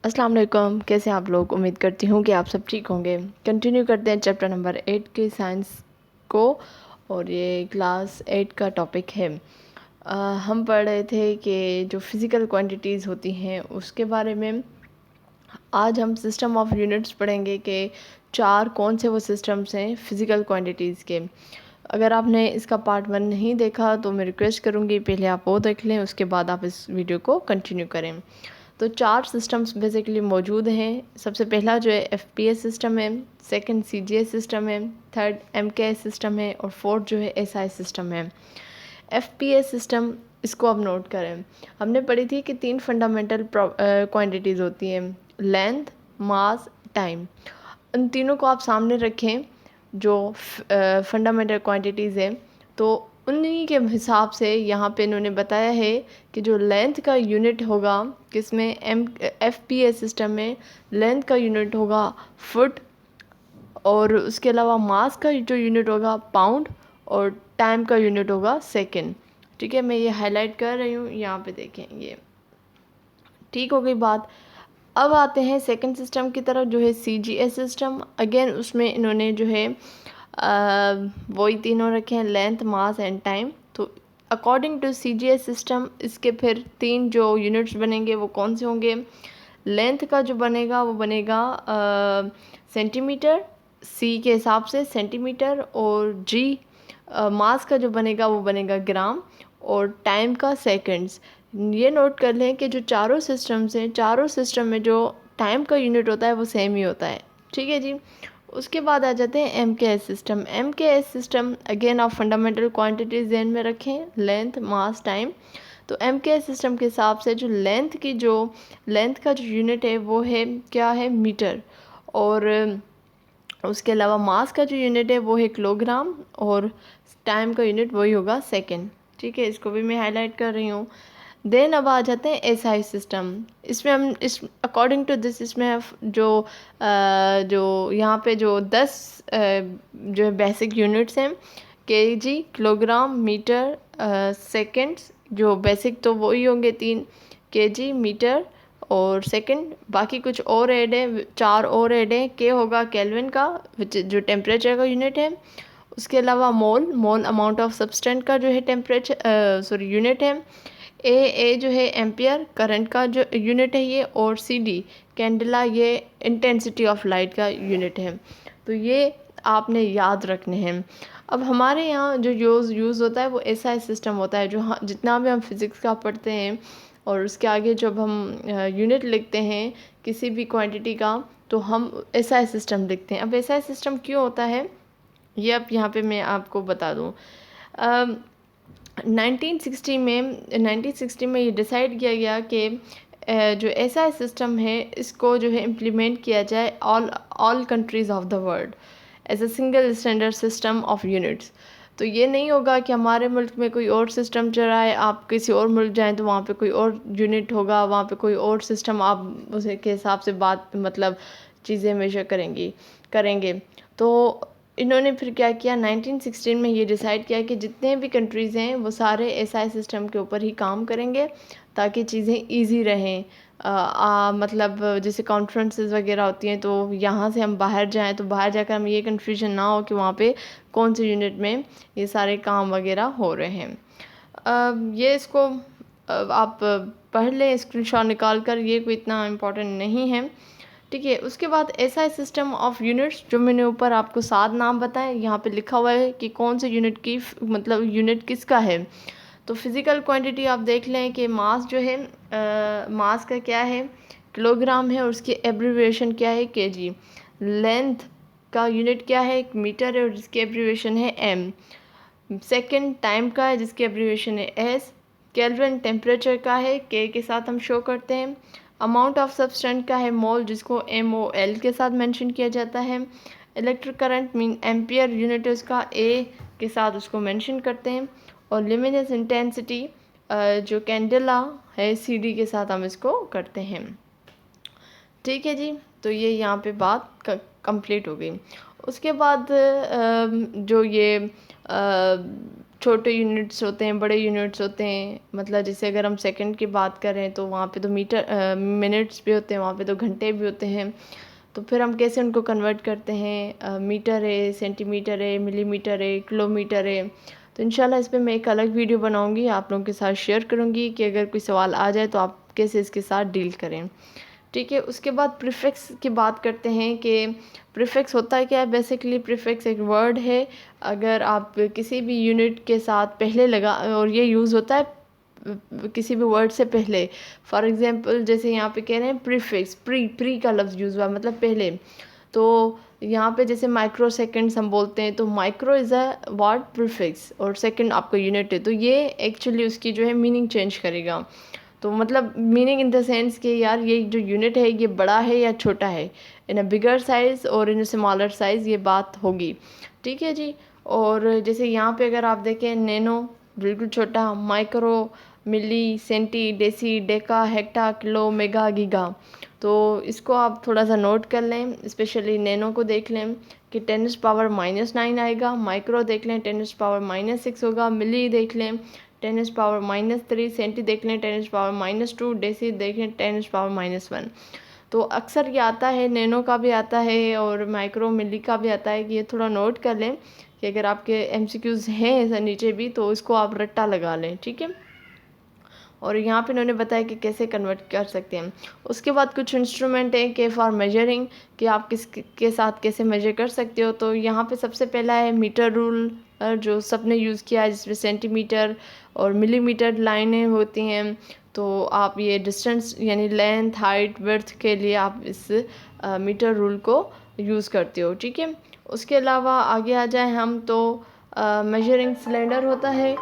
अस्सलाम वालेकुम। कैसे हैं आप लोग? उम्मीद करती हूँ कि आप सब ठीक होंगे। कंटिन्यू करते हैं चैप्टर नंबर 8 के साइंस को, और ये क्लास 8 का टॉपिक है। हम पढ़ रहे थे कि जो फिज़िकल क्वांटिटीज़ होती हैं उसके बारे में। आज हम सिस्टम ऑफ यूनिट्स पढ़ेंगे कि चार कौन से वो सिस्टम्स हैं फ़िज़िकल क्वांटिटीज़ के। अगर आपने इसका पार्ट 1 नहीं देखा तो मैं रिक्वेस्ट करूँगी पहले आप वो देख लें, उसके बाद आप इस वीडियो को कंटिन्यू करें। तो चार सिस्टम्स बेसिकली मौजूद हैं। सबसे पहला जो है एफपीएस सिस्टम है, सेकंड सीजीएस सिस्टम है, थर्ड एमकेएस सिस्टम है, और फोर्थ जो है एसआई सिस्टम है। एफपीएस सिस्टम, इसको अब नोट करें। हमने पढ़ी थी कि तीन फंडामेंटल क्वांटिटीज़ होती हैं, लेंथ, मास, टाइम। उन तीनों को आप सामने रखें जो फंडामेंटल क्वांटिटीज़ हैं, तो उन्हीं के हिसाब से यहाँ पे इन्होंने बताया है कि जो लेंथ का यूनिट होगा किसमें, एफपीएस सिस्टम में लेंथ का यूनिट होगा फुट, और उसके अलावा मास का जो यूनिट होगा पाउंड, और टाइम का यूनिट होगा सेकेंड। ठीक है, मैं ये हाईलाइट कर रही हूँ, यहाँ पे देखें, ये ठीक हो गई बात। अब आते हैं सेकंड सिस्टम की तरफ जो है सीजीएस सिस्टम। अगेन उसमें इन्होंने जो है वही तीनों रखे हैं, लेंथ, मास एंड टाइम। तो अकॉर्डिंग टू सीजीएस सिस्टम इसके फिर तीन जो यूनिट्स बनेंगे वो कौन से होंगे। लेंथ का जो बनेगा वो बनेगा सेंटीमीटर, सी के हिसाब से सेंटीमीटर, और जी मास का जो बनेगा वो बनेगा ग्राम, और टाइम का सेकंड्स। ये नोट कर लें कि जो चारों सिस्टम्स हैं, चारों सिस्टम में जो टाइम का यूनिट होता है वो सेम ही होता है। ठीक है जी। उसके बाद आ जाते हैं MKS system. MKS system again आप फंडामेंटल क्वांटिटीज ध्यान में रखें, लेंथ, मास, टाइम। तो एमकेएस सिस्टम के हिसाब से जो लेंथ का जो यूनिट है वो है क्या है, मीटर, और उसके अलावा मास का जो यूनिट है वो है किलोग्राम, और टाइम का यूनिट वही होगा सेकेंड। ठीक है, इसको भी मैं हाईलाइट कर रही हूँ। देन अब आ जाते हैं एसआई सिस्टम। इसमें हम इस अकॉर्डिंग टू दिस इसमें जो यहाँ पे जो 10 जो है बेसिक यूनिट्स हैं, केजी, किलोग्राम, मीटर, सेकंड्स। जो बेसिक तो वही होंगे तीन, केजी, मीटर और सेकंड। बाकी कुछ और ऐड है, चार और ऐड है। के होगा केल्विन का, जो टेम्परेचर का यूनिट है। उसके अलावा मोल अमाउंट ऑफ सब्सटेंट का जो है टेम्परेचर यूनिट है। ए जो है एम्पियर करंट का जो यूनिट है ये, और सी डी कैंडेला, ये इंटेंसिटी ऑफ लाइट का यूनिट है। तो ये आपने याद रखने हैं। अब हमारे यहाँ जो यूज़ होता है वो एसआई सिस्टम होता है। जो जितना भी हम फिज़िक्स का पढ़ते हैं और उसके आगे जब हम यूनिट लिखते हैं किसी भी क्वांटिटी का, तो हम एसआई सिस्टम लिखते हैं। अब एसआई सिस्टम क्यों होता है ये अब यहाँ पे मैं आपको बता दूँ। 1960 में ये डिसाइड किया गया कि जो एसआई सिस्टम है इसको जो है इम्प्लीमेंट किया जाए all countries of the world as a single standard system of units. तो ये नहीं होगा कि हमारे मुल्क में कोई और सिस्टम चल रहा है, आप किसी और मुल्क जाएं तो वहाँ पे कोई और यूनिट होगा, वहाँ पे कोई और सिस्टम, आप उसे के हिसाब से बात मतलब चीज़ें मेजर करेंगे। तो इन्होंने फिर क्या किया, 1916 में ये डिसाइड किया कि जितने भी कंट्रीज़ हैं वो सारे एसआई सिस्टम के ऊपर ही काम करेंगे ताकि चीज़ें इजी रहें। मतलब जैसे कॉन्फ्रेंसेस वगैरह होती हैं तो यहाँ से हम बाहर जाएं तो बाहर जाकर हमें ये कन्फ्यूजन ना हो कि वहाँ पे कौन से यूनिट में ये सारे काम वगैरह हो रहे हैं। ये इसको आप पढ़ लें स्क्रीनशॉट निकाल कर, ये कोई इतना इम्पोर्टेंट नहीं है। ठीक है, उसके बाद एसआई सिस्टम ऑफ यूनिट्स, जो मैंने ऊपर आपको 7 नाम बताए, यहाँ पे लिखा हुआ है कि कौन से यूनिट की मतलब यूनिट किसका है। तो फिज़िकल क्वांटिटी आप देख लें कि मास जो है मास का क्या है, किलोग्राम है, और उसकी एब्रीविएशन क्या है, केजी। लेंथ का यूनिट क्या है, एक मीटर है और जिसकी एब्रीविएशन है एम। सेकेंड टाइम का है जिसकी एब्रीविएशन है एस। केल्विन टेम्परेचर का है, के साथ हम शो करते हैं। अमाउंट ऑफ सब्सटेंट का है मोल, जिसको MOL के साथ मेंशन किया जाता है। Electric current mean ampere unit है उसका, ए के साथ उसको मेंशन करते हैं। और लिमिनस इंटेंसिटी जो कैंडेला है, CD के साथ हम इसको करते हैं। ठीक है जी, तो ये यहाँ पे बात कंप्लीट हो गई। उसके बाद जो ये छोटे यूनिट्स होते हैं, बड़े यूनिट्स होते हैं। मतलब जैसे अगर हम सेकंड की बात करें तो वहाँ पे तो मिनट्स भी होते हैं, वहाँ पे तो घंटे भी होते हैं। तो फिर हम कैसे उनको कन्वर्ट करते हैं, मीटर है, सेंटीमीटर है, मिलीमीटर है, किलोमीटर है। तो इंशाल्लाह इस पर मैं एक अलग वीडियो बनाऊंगी, आप लोगों के साथ शेयर करूंगी कि अगर कोई सवाल आ जाए तो आप कैसे इसके साथ डील करें। ठीक है, उसके बाद प्रीफिक्स की बात करते हैं कि प्रीफिक्स होता है क्या है। बेसिकली प्रीफिक्स एक वर्ड है, अगर आप किसी भी यूनिट के साथ पहले लगा, और ये यूज़ होता है किसी भी वर्ड से पहले। फॉर एग्जांपल जैसे यहाँ पे कह रहे हैं प्रीफिक्स, प्री का लफ्ज़ यूज़ हुआ मतलब पहले। तो यहाँ पे जैसे माइक्रो सेकेंड्स हम बोलते हैं, तो micro is a word prefix और सेकंड आपका यूनिट है, तो ये एक्चुअली उसकी जो है मीनिंग चेंज करेगा। तो मतलब मीनिंग इन द सेंस कि यार ये जो यूनिट है ये बड़ा है या छोटा है, इन अ बिगर साइज़ और इन अ स्मॉलर साइज़, ये बात होगी। ठीक है जी। और जैसे यहाँ पे अगर आप देखें, नैनो बिल्कुल छोटा, micro, milli, centi, deci, deca, hecto, kilo, mega, giga. तो इसको आप थोड़ा सा नोट कर लें, स्पेशली नैनो को देख लें कि 10⁻⁹ आएगा। माइक्रो देख लें 10⁻⁻6 होगा। मिली देख लें 10⁻⁻3, सेंटी देख लें 10⁻⁻2, डेसी देख लें 10⁻⁻1। तो अक्सर ये आता है, नैनो का भी आता है और माइक्रो मिली का भी आता है, कि ये थोड़ा नोट कर लें कि अगर आपके एमसीक्यूज़ हैं ऐसा नीचे भी तो इसको आप रट्टा लगा लें। ठीक है। और यहाँ पे इन्होंने बताया कि कैसे कन्वर्ट कर सकते हैं। उसके बाद कुछ इंस्ट्रूमेंट हैं कि फॉर मेजरिंग, कि आप किस के साथ कैसे मेजर कर सकते हो। तो यहाँ पे सबसे पहला है मीटर रूल, जो सबने यूज़ किया है, जिसमें सेंटीमीटर और मिलीमीटर लाइनें होती हैं। तो आप ये डिस्टेंस यानी लेंथ, हाइट, विड्थ के लिए आप इस मीटर रूल को यूज़ करते हो। ठीक है। उसके अलावा आगे आ जाए हम तो मेजरिंग सिलेंडर होता है।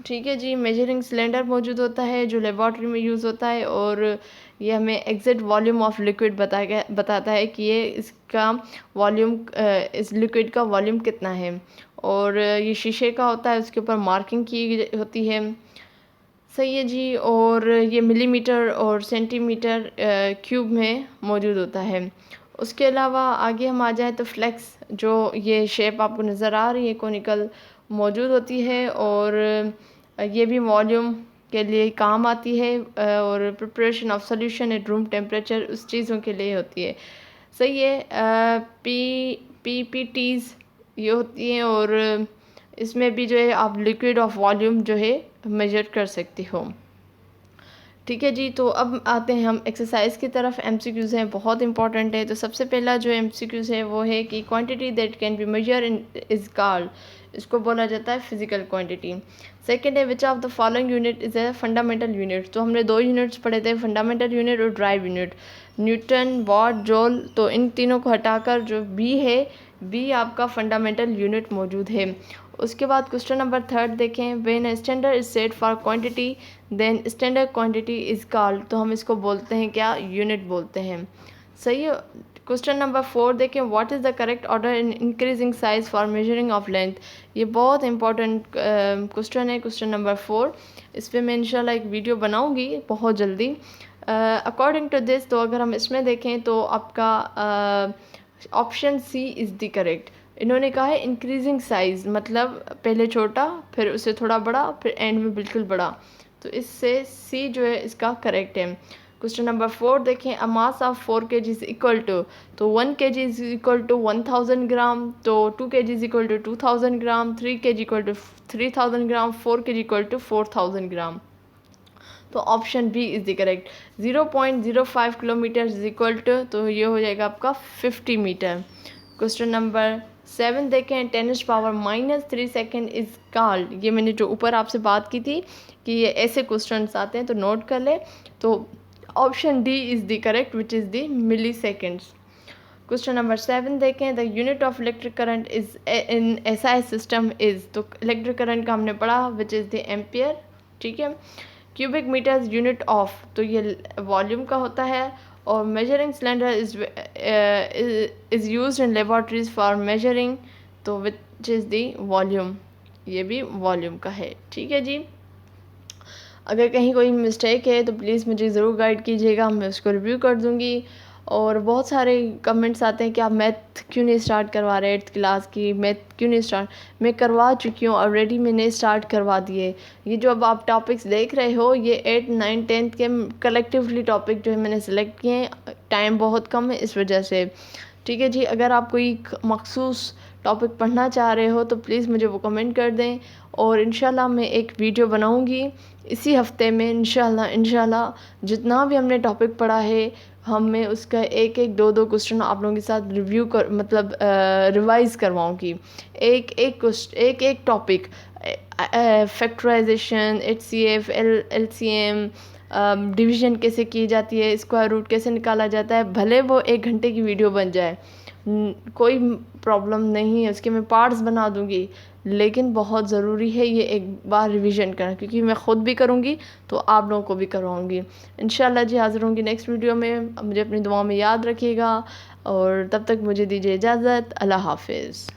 ठीक है जी, मेजरिंग सिलेंडर मौजूद होता है जो लेबॉर्ट्री में यूज़ होता है, और ये हमें एग्जैक्ट वॉल्यूम ऑफ लिक्विड बताता है कि ये इसका वॉल्यूम, इस लिक्विड का वॉल्यूम कितना है। और ये शीशे का होता है, उसके ऊपर मार्किंग की होती है। सही है जी। और ये मिलीमीटर और सेंटीमीटर क्यूब में मौजूद होता है। उसके अलावा आगे हम आ जाए तो फ्लेक्स, जो ये शेप आपको नज़र आ रही है कोनिकल, मौजूद होती है, और ये भी वॉल्यूम के लिए काम आती है, और preparation of solution at room temperature उस चीज़ों के लिए होती है। सही है। पीपीटीज़ ये होती हैं, और इसमें भी जो है आप लिक्विड ऑफ वॉल्यूम जो है मेजर कर सकते हो। ठीक है जी। तो अब आते हैं हम एक्सरसाइज की तरफ। एमसीक्यूज़ हैं, बहुत इंपॉर्टेंट है। तो सबसे पहला जो एमसीक्यूज़ है वो है कि quantity that can be measure in is called, इसको बोला जाता है फिजिकल क्वांटिटी। सेकंड है which of the following unit is a fundamental unit. तो हमने दो यूनिट्स पढ़े थे, फंडामेंटल यूनिट और derived unit, Newton, watt, joule. तो इन तीनों को हटाकर जो बी है, बी आपका फंडामेंटल यूनिट मौजूद है। उसके बाद क्वेश्चन नंबर 3 देखें, when a standard is set for quantity then standard quantity is called. तो हम इसको बोलते हैं क्या, यूनिट बोलते हैं। सही है। क्वेश्चन नंबर 4 देखें, what is the correct order in increasing size for measuring of length. ये बहुत इंपॉर्टेंट क्वेश्चन है, क्वेश्चन नंबर 4। इस पर मैं इंशाल्लाह एक वीडियो बनाऊंगी बहुत जल्दी। अकॉर्डिंग टू दिस, तो अगर हम इसमें देखें तो आपका option C is the correct. इन्होंने कहा है इंक्रीजिंग साइज़, मतलब पहले छोटा, फिर उससे थोड़ा बड़ा, फिर एंड में बिल्कुल बड़ा। तो इससे सी जो है इसका करेक्ट है। क्वेश्चन नंबर 4 देखें, a mass of 4 kg is equal to. तो 1 kg is equal to 1000 gram, तो 2 kg is equal to 2000 gram, 3 kg equal to 3000 gram, 4 kg equal to 4000 gram. तो option B is the correct. 0.05 kilometre is equal to, तो ये हो जाएगा आपका 50 metre. Question number 7 देखें, 10⁻³ second is called. ये मैंने जो ऊपर आपसे बात की थी कि ये ऐसे क्वेश्चंस आते हैं, तो नोट कर ले। तो option D is the correct which is the milli seconds. Question number 7 देखें, the unit of electric current is in SI system is. तो इलेक्ट्रिक करंट का हमने पढ़ा विच इज़ द एम्पियर। ठीक है। क्यूबिक मीटर्स यूनिट ऑफ, तो ये volume का होता है। और measuring cylinder is used in laboratories for measuring, तो विच इज़ दी वॉल्यूम, ये भी वॉल्यूम का है। ठीक है जी। अगर कहीं कोई मिस्टेक है तो प्लीज़ मुझे ज़रूर गाइड कीजिएगा, मैं उसको रिव्यू कर दूँगी। और बहुत सारे कमेंट्स आते हैं कि आप मैथ क्यों नहीं स्टार्ट करवा रहे 8th क्लास की, मैथ क्यों नहीं स्टार्ट। मैं करवा चुकी हूँ ऑलरेडी, मैंने स्टार्ट करवा दिए। ये जो अब आप टॉपिक्स देख रहे हो ये 8, 9, 10th के कलेक्टिवली टॉपिक जो है मैंने सेलेक्ट किए हैं। टाइम बहुत कम है इस वजह से। ठीक है जी, अगर आप कोई मखसूस टॉपिक पढ़ना चाह रहे हो तो प्लीज़ मुझे वो कमेंट कर दें, और इंशाल्लाह मैं एक वीडियो बनाऊंगी इसी हफ्ते में। इंशाल्लाह जितना भी हमने टॉपिक पढ़ा है हमें उसका एक एक दो दो क्वेश्चन आप लोगों के साथ रिव्यू कर मतलब रिवाइज़ करवाऊंगी। एक एक topic, factorisation, HCF, LCM, division कैसे की जाती है, स्क्वायर रूट कैसे निकाला जाता है, भले वो 1 घंटे की वीडियो बन जाए, कोई प्रॉब्लम नहीं है, उसके मैं पार्ट्स बना दूंगी। लेकिन बहुत ज़रूरी है ये एक बार रिवीजन करना, क्योंकि मैं ख़ुद भी करूँगी तो आप लोगों को भी करवाऊँगी। इंशाल्लाह जी हाज़िर होंगी नेक्स्ट वीडियो में। मुझे अपनी दुआ में याद रखिएगा, और तब तक मुझे दीजिए इजाज़त। अल्लाह हाफ़िज़।